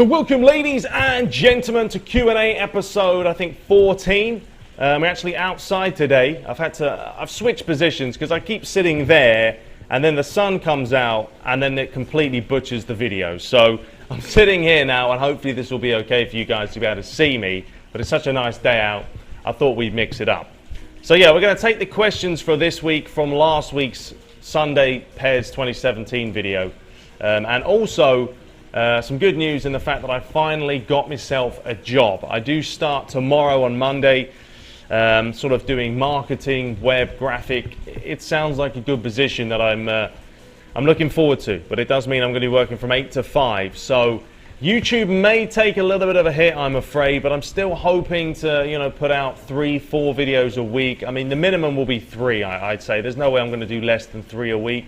So welcome, ladies and gentlemen, to Q&A episode, I think 14. We're actually outside today. I've switched positions because I keep sitting there and then the sun comes out and then it completely butchers the video. So I'm sitting here now and hopefully this will be okay for you guys to be able to see me. But it's such a nice day out, I thought we'd mix it up. So yeah, we're going to take the questions for this week from last week's Sunday PES 2017 video. And also some good news in the fact that I finally got myself a job. I do start tomorrow on Monday, sort of doing marketing, web, graphic. It sounds like a good position that I'm looking forward to, but it does mean I'm going to be working from 8 to 5. So YouTube may take a little bit of a hit, I'm afraid, but I'm still hoping to, put out 3-4 videos a week. I mean, the minimum will be 3, I'd say. There's no way I'm going to do less than 3 a week.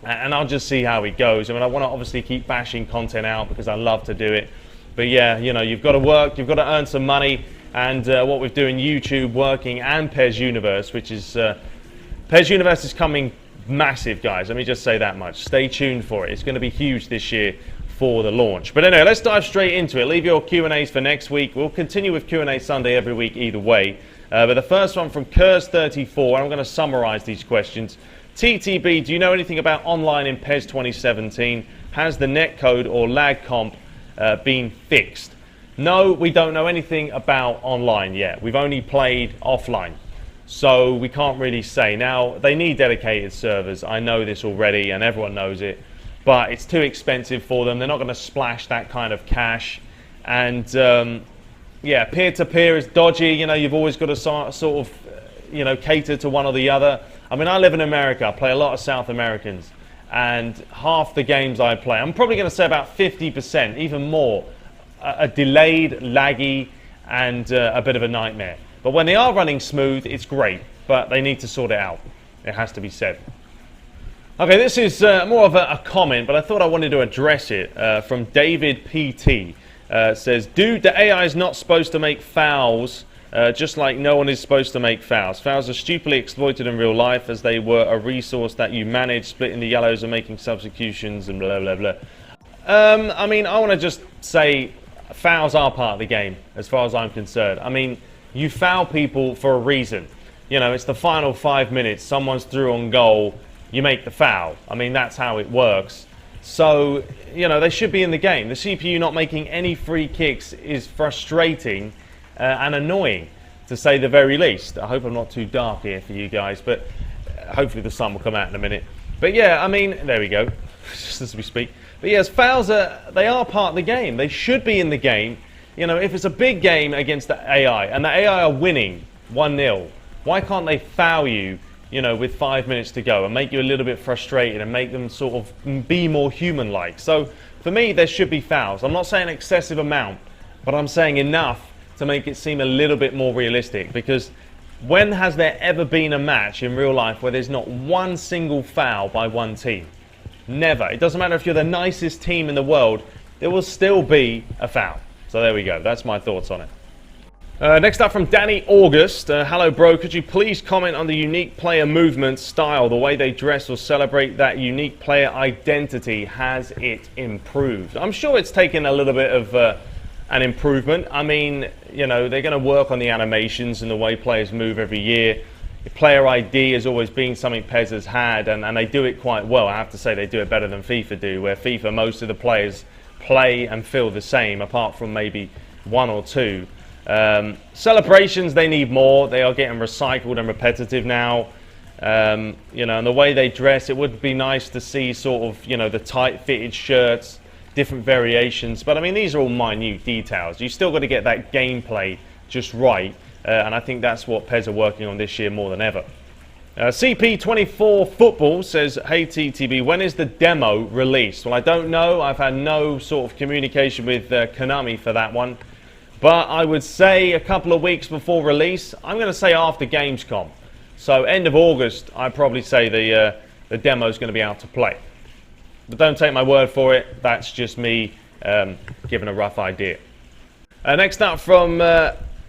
And I'll just see how it goes. I mean, I want to obviously keep bashing content out because I love to do it. But yeah, you've got to work, you've got to earn some money. And what we're doing, YouTube, working, and PES Universe, which is, PES Universe is coming massive, guys. Let me just say that much. Stay tuned for it. It's going to be huge this year for the launch. But anyway, let's dive straight into it. Leave your Q&As for next week. We'll continue with Q&A Sunday every week either way. But the first one from Kurs34, and I'm going to summarize these questions. TTB, do you know anything about online in PES 2017? Has the netcode or lag comp been fixed? No, we don't know anything about online yet. We've only played offline, so we can't really say. Now, they need dedicated servers. I know this already, and everyone knows it, but it's too expensive for them. They're not going to splash that kind of cash. And, yeah, peer-to-peer is dodgy. You've always got to sort of, cater to one or the other. I mean, I live in America. I play a lot of South Americans, and half the games I play, I'm probably going to say about 50%, even more, are delayed, laggy, and a bit of a nightmare. But when they are running smooth, it's great, but they need to sort it out. It has to be said. Okay, this is more of a comment, but I thought I wanted to address it from David PT. Says, dude, the AI is not supposed to make fouls, just like no one is supposed to make fouls. Fouls are stupidly exploited in real life as they were a resource that you manage, splitting the yellows and making substitutions and blah, blah, blah. I mean, I want to just say fouls are part of the game, as far as I'm concerned. I mean, you foul people for a reason. It's the final 5 minutes, someone's through on goal, you make the foul. I mean, that's how it works. So, they should be in the game. The CPU not making any free kicks is frustrating and annoying, to say the very least. I hope I'm not too dark here for you guys, but hopefully the sun will come out in a minute. But yeah, I mean, there we go, just as we speak. But yes, fouls they are part of the game. They should be in the game. If it's a big game against the AI, and the AI are winning 1-0, why can't they foul you, with 5 minutes to go and make you a little bit frustrated and make them sort of be more human-like? So for me, there should be fouls. I'm not saying excessive amount, but I'm saying enough to make it seem a little bit more realistic, because when has there ever been a match in real life where there's not one single foul by one team? Never. It doesn't matter if you're the nicest team in the world, there will still be a foul. So there we go. That's my thoughts on it. Next up from Danny August. Hello, bro. Could you please comment on the unique player movement style, the way they dress or celebrate that unique player identity? Has it improved? I'm sure it's taken a little bit of an improvement. I mean, they're going to work on the animations and the way players move every year. The player ID has always been something PES has had, and they do it quite well. I have to say they do it better than FIFA do, where FIFA, most of the players play and feel the same, apart from maybe 1 or 2. Celebrations, they need more. They are getting recycled and repetitive now. And the way they dress, it would be nice to see sort of, the tight-fitted shirts, different variations, but I mean, these are all minute details. You still got to get that gameplay just right, and I think that's what PES are working on this year more than ever. CP24 Football says, hey TTB, when is the demo released? Well, I don't know. I've had no sort of communication with Konami for that one, but I would say a couple of weeks before release. I'm going to say after Gamescom. So end of August, I'd probably say the demo is going to be out to play. But don't take my word for it. That's just me giving a rough idea. Next up from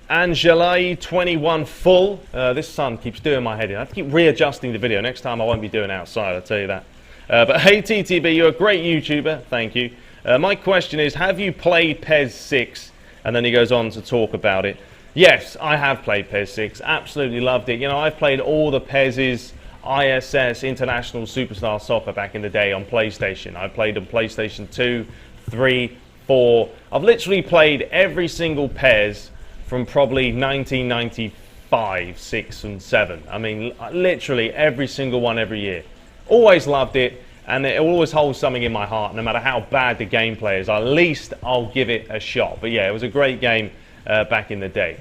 Angelai21 Full. This sun keeps doing my head in. I have to keep readjusting the video. Next time I won't be doing outside, I'll tell you that. But hey TTB, you're a great YouTuber. Thank you. My question is, have you played PES 6? And then he goes on to talk about it. Yes, I have played PES 6. Absolutely loved it. You know, I've played all the PES's, ISS, International Superstar Soccer back in the day on PlayStation. I played on PlayStation 2, 3, 4. I've literally played every single PES from probably 1995, 6 and 7. I mean, literally every single one every year. Always loved it, and it always holds something in my heart. No matter how bad the gameplay is, at least I'll give it a shot. But yeah, it was a great game back in the day.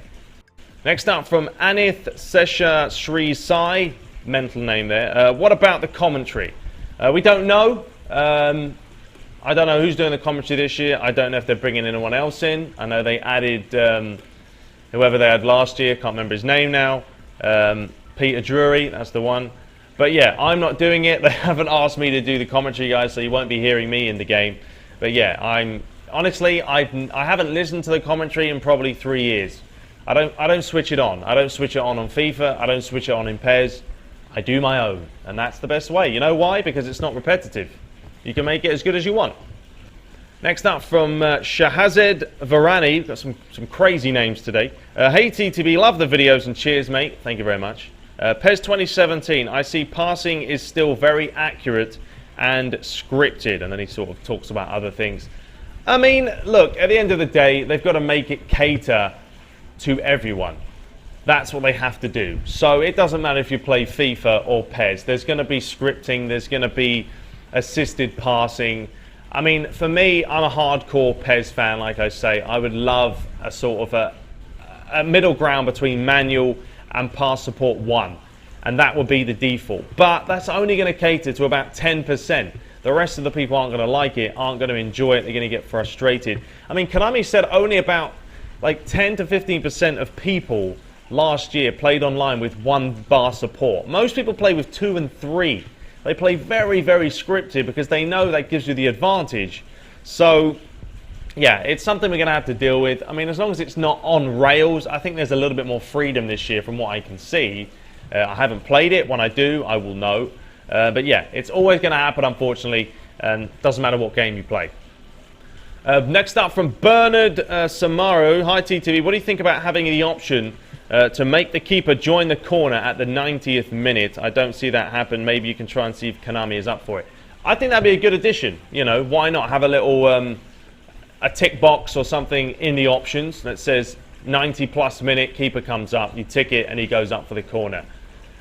Next up from Anith Sesha Sri Sai. Mental name there. What about the commentary? We don't know. I don't know who's doing the commentary this year. I don't know if they're bringing anyone else in. I know they added whoever they had last year. Can't remember his name now. Peter Drury, that's the one. But yeah, I'm not doing it. They haven't asked me to do the commentary, guys, so you won't be hearing me in the game. But yeah, honestly, I haven't listened to the commentary in probably 3 years. I don't switch it on. I don't switch it on FIFA. I don't switch it on in PES. I do my own, and that's the best way. You know why? Because it's not repetitive. You can make it as good as you want. Next up from Shahazed Varani. Got some crazy names today. Hey TTB, love the videos and cheers, mate. Thank you very much. PES 2017. I see passing is still very accurate and scripted, and then he sort of talks about other things. I mean, look, at the end of the day, they've got to make it cater to everyone. That's what they have to do. So it doesn't matter if you play FIFA or PES. There's going to be scripting. There's going to be assisted passing. I mean, for me, I'm a hardcore PES fan, like I say. I would love a sort of a middle ground between manual and pass support 1. And that would be the default. But that's only going to cater to about 10%. The rest of the people aren't going to like it, aren't going to enjoy it. They're going to get frustrated. I mean, Konami said only about like 10 to 15% of people last year played online with 1 bar support. Most people play with 2 and 3. They play very, very scripted because they know that gives you the advantage. So, yeah, it's something we're going to have to deal with. I mean, as long as it's not on rails, I think there's a little bit more freedom this year from what I can see. I haven't played it. When I do, I will know. But yeah, it's always going to happen, unfortunately, and doesn't matter what game you play. Next up from Bernard Samaru. Hi, TTV. What do you think about having the option to make the keeper join the corner at the 90th minute? I don't see that happen. Maybe you can try and see if Konami is up for it. I think that'd be a good addition. You know, why not have a little a tick box or something in the options that says 90+ minute, keeper comes up, you tick it, and he goes up for the corner.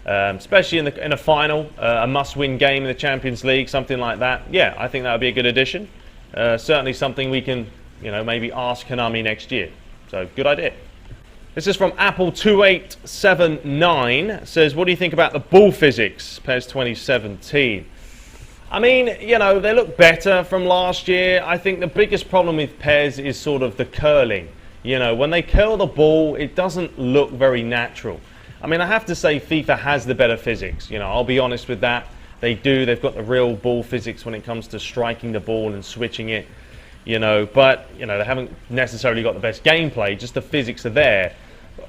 Especially in a final, a must-win game in the Champions League, something like that. Yeah, I think that would be a good addition. Certainly something we can, you know, maybe ask Konami next year. So, good idea. This is from Apple2879. It says, what do you think about the ball physics, PES 2017? I mean, you know, they look better from last year. I think the biggest problem with PES is sort of the curling. You know, when they curl the ball, it doesn't look very natural. I mean, I have to say FIFA has the better physics. You know, I'll be honest with that. They do. They've got the real ball physics when it comes to striking the ball and switching it. You know, but, you know, they haven't necessarily got the best gameplay. Just the physics are there.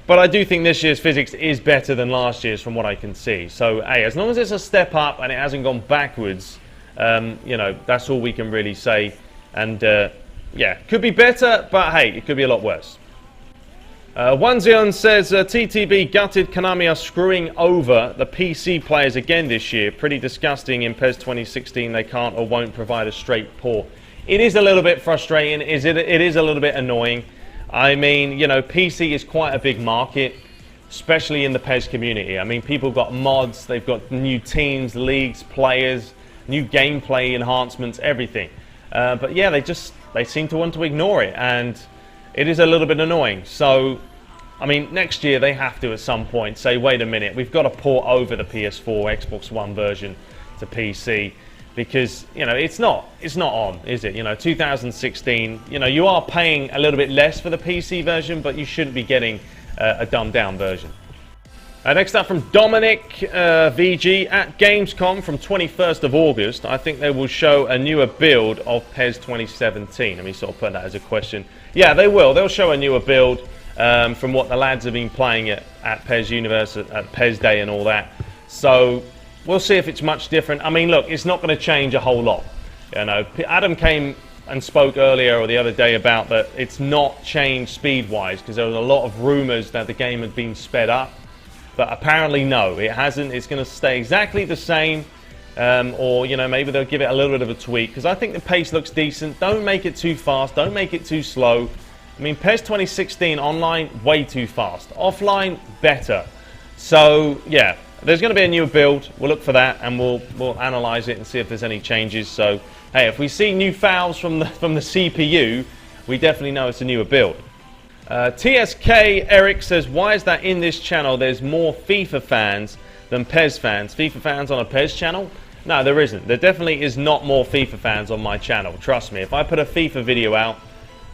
But I do think this year's physics is better than last year's from what I can see. So, hey, as long as it's a step up and it hasn't gone backwards, you know, that's all we can really say. And, yeah, could be better, but hey, it could be a lot worse. Wanzion says, TTB gutted Konami are screwing over the PC players again this year. Pretty disgusting in PES 2016. They can't or won't provide a straight port. It is a little bit frustrating. It is a little bit annoying. I mean, you know, PC is quite a big market, especially in the PES community. I mean, people got mods, they've got new teams, leagues, players, new gameplay enhancements, everything. But yeah, they seem to want to ignore it, and it is a little bit annoying. So, I mean, next year they have to at some point say, wait a minute, we've got to port over the PS4, Xbox One version to PC. Because, you know, it's not on, is it? You know, 2016, you know, you are paying a little bit less for the PC version, but you shouldn't be getting a dumbed down version. Next up from Dominic VG at Gamescom from 21st of August. I think they will show a newer build of PES 2017. Let me sort of put that as a question. Yeah, they will. They'll show a newer build from what the lads have been playing at PES Universe, at PES Day and all that. So we'll see if it's much different. I mean, look, it's not going to change a whole lot. You know, Adam came and spoke earlier or the other day about that it's not changed speed-wise, because there was a lot of rumours that the game had been sped up. But apparently no, it hasn't. It's going to stay exactly the same. Or, you know, maybe they'll give it a little bit of a tweak, because I think the pace looks decent. Don't make it too fast. Don't make it too slow. I mean, PES 2016 online, way too fast. Offline, better. So, yeah, there's going to be a new build. We'll look for that, and we'll analyze it and see if there's any changes. So, hey, if we see new fouls from the CPU, we definitely know it's a newer build. TSK Eric says, why is that in this channel there's more FIFA fans than PES fans? FIFA fans on a PES channel? No, there isn't. There definitely is not more FIFA fans on my channel. Trust me. If I put a FIFA video out,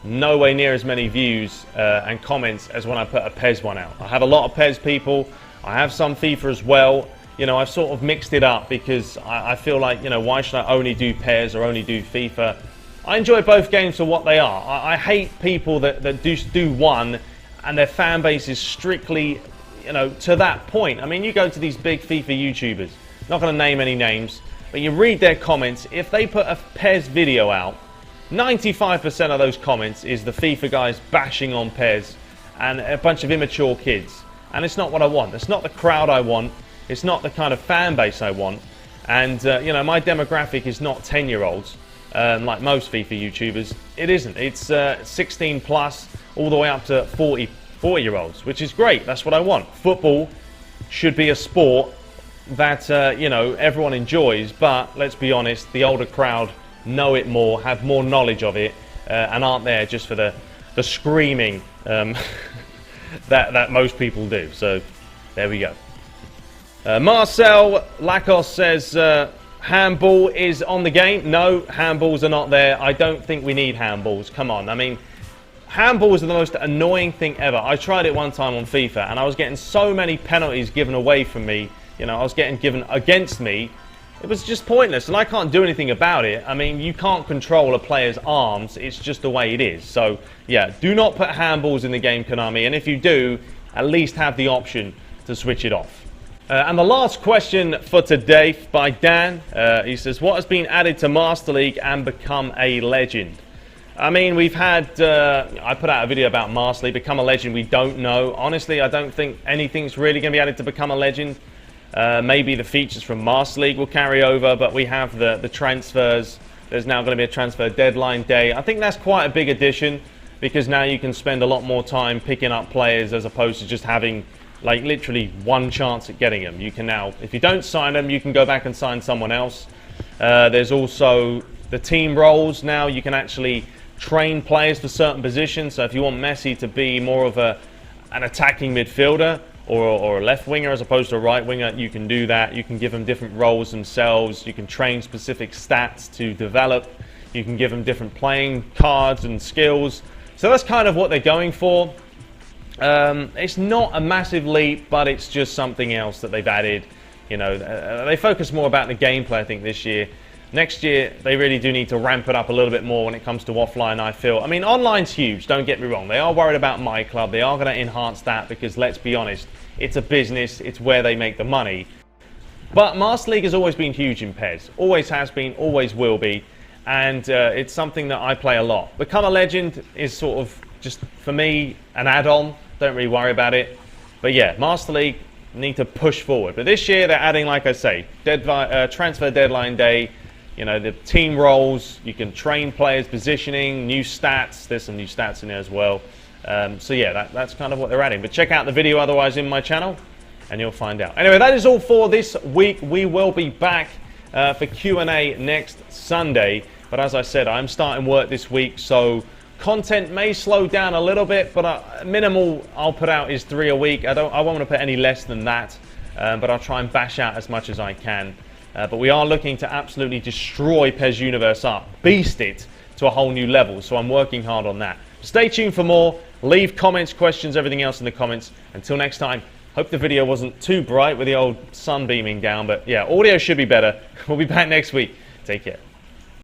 nowhere near as many views and comments as when I put a PES one out. I have a lot of PES people. I have some FIFA as well. You know, I've sort of mixed it up because I feel like, you know, why should I only do PES or only do FIFA? I enjoy both games for what they are. I hate people that do one and their fan base is strictly, you know, to that point. I mean, you go to these big FIFA YouTubers, not going to name any names, but you read their comments. If they put a PES video out, 95% of those comments is the FIFA guys bashing on PES and a bunch of immature kids. And it's not what I want. It's not the crowd I want. It's not the kind of fan base I want. And, you know, my demographic is not 10-year-olds like most FIFA YouTubers. It isn't. It's 16 plus all the way up to 40-year-olds, which is great. That's what I want. Football should be a sport that, you know, everyone enjoys. But let's be honest, the older crowd know it more, have more knowledge of it, and aren't there just for the screaming that most people do. So there we go. Marcel Lacoste says, handball is on the game. No, handballs are not there. I don't think we need handballs. Come on. I mean, handballs are the most annoying thing ever. I tried it one time on FIFA, and I was getting so many penalties given away from me. You know, I was getting given against me. It was just pointless, and I can't do anything about it. I mean, you can't control a player's arms. It's just the way it is. So, yeah, do not put handballs in the game, Konami. And if you do, at least have the option to switch it off. And the last question for today by Dan. He says, what has been added to Master League and become a legend? I mean, we've had, I put out a video about Master League, become a legend. We don't know. Honestly, I don't think anything's really going to be added to become a legend. Maybe the features from Master League will carry over, but we have the transfers. There's now going to be a transfer deadline day. I think that's quite a big addition, because now you can spend a lot more time picking up players as opposed to just having like literally one chance at getting them. You can now, if you don't sign them, you can go back and sign someone else. There's also the team roles now. You can actually train players for certain positions. So if you want Messi to be more of an attacking midfielder, or a left winger as opposed to a right winger, you can do that. You can give them different roles themselves. You can train specific stats to develop. You can give them different playing cards and skills. So that's kind of what they're going for. It's not a massive leap, but it's just something else that they've added. You know, they focus more about the gameplay, I think, this year. Next year, they really do need to ramp it up a little bit more when it comes to offline, I feel. I mean, online's huge, don't get me wrong. They are worried about My Club. They are going to enhance that because, let's be honest, it's a business. It's where they make the money. But Master League has always been huge in PES. Always has been, always will be. And it's something that I play a lot. Become a Legend is sort of just, for me, an add-on. Don't really worry about it. But yeah, Master League need to push forward. But this year, they're adding, like I say, transfer deadline day. You know, the team roles, you can train players, positioning, new stats. There's some new stats in there as well. So yeah, that's kind of what they're adding. But check out the video otherwise in my channel and you'll find out. Anyway, that is all for this week. We will be back for Q&A next Sunday. But as I said, I'm starting work this week, so content may slow down a little bit, but minimal I'll put out is 3 a week. I won't want to put any less than that, but I'll try and bash out as much as I can. But we are looking to absolutely destroy PES Universe up, beast it to a whole new level. So I'm working hard on that. Stay tuned for more. Leave comments, questions, everything else in the comments. Until next time, hope the video wasn't too bright with the old sun beaming down. But yeah, audio should be better. We'll be back next week. Take care.